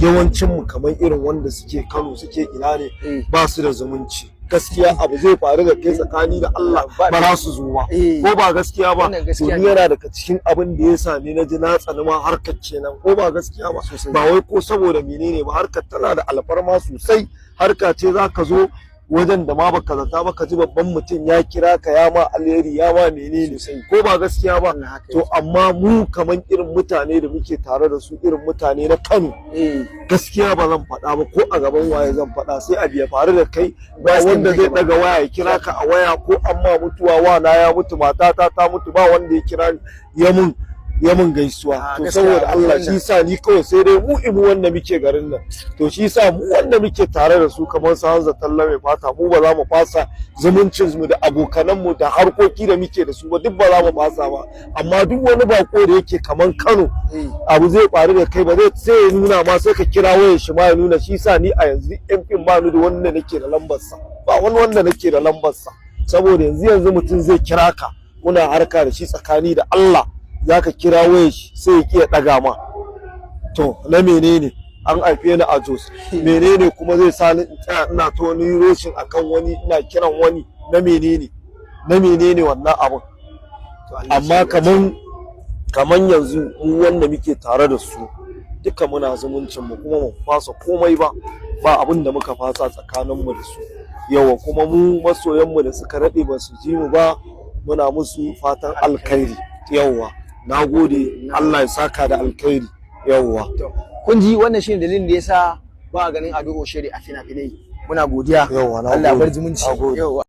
yawancin mu kamar irin wanda suke Kano suke ina ne ba su da zumunci. Gaskiya abu zai faru da kai tsakani da Allah ba za su zo ba, ko ba gaskiya ba. To ni yana daga cikin abin da ya sa ni na ji na tsani ma harkar kenan, ko ba gaskiya ba. Ba wai ko saboda menene ba, harkar tana da alfarma sosai. Harka ce za ka zo wajen da ma baka zata ba, ka ji babban mutum ya kira ka ya ma alheri ya ma menene, ko ba gaskiya ba. To amma mu kaman irin mutane da muke tare da su, irin mutane na Kano, gaskiya ba zan faɗa ba, ko a gaban waye zan faɗa, sai abu ya faru da kai ba wanda zai daga waya ya kira ka a waya, ko amma mutuwa wana ya mutu, matata ta mutu, ba wanda ya kira ya mun gaisuwa. To saboda Allah shi sa ni kawai sai dai mu wanda muke garin nan, to shi sa mu wanda muke tare da su kamar su Hanza Talla mai fata, mu ba za mu fasa zumuncin mu da abokanan mu da harkoki da muke da su ba, duk ba za mu fasa ba. Amma duk wani bako da yake kamar Kano, abu zai faru da kai ba zai sai ya nuna ma, sai ka kira wayar shi ma ya nuna. Shi sa ni a yanzu yan fim ba ni da wanda nake da lambar sa, ba wani wanda nake da lambar sa, saboda yanzu mutum zai kira ka, muna harka da shi tsakani da Allah, zaka kira wayar shi sai ya kiya daga ma. To na menene? An haife ni a Jos, menene kuma zai sa ni ina ta wani roshin akan wani, ina kiran wani, na menene wannan abun? Amma kaman yanzu mu wanda muke tare da su duka muna zumuncin mu, kuma mu fasa komai ba abin da muka fasa tsakanin mu da su. Yawa kuma mu masoyan mu da suka rade ba su ji mu ba, muna musu fatan alkhairi. Yawa nagode, Allah ya saka da alkhairi. Yawwa kun ji wannan shine dalilin da yasa ba ganin Ado Osheri a fina-finai. Muna godiya. Yawwa, Allah ya bar zumunci. Yawwa.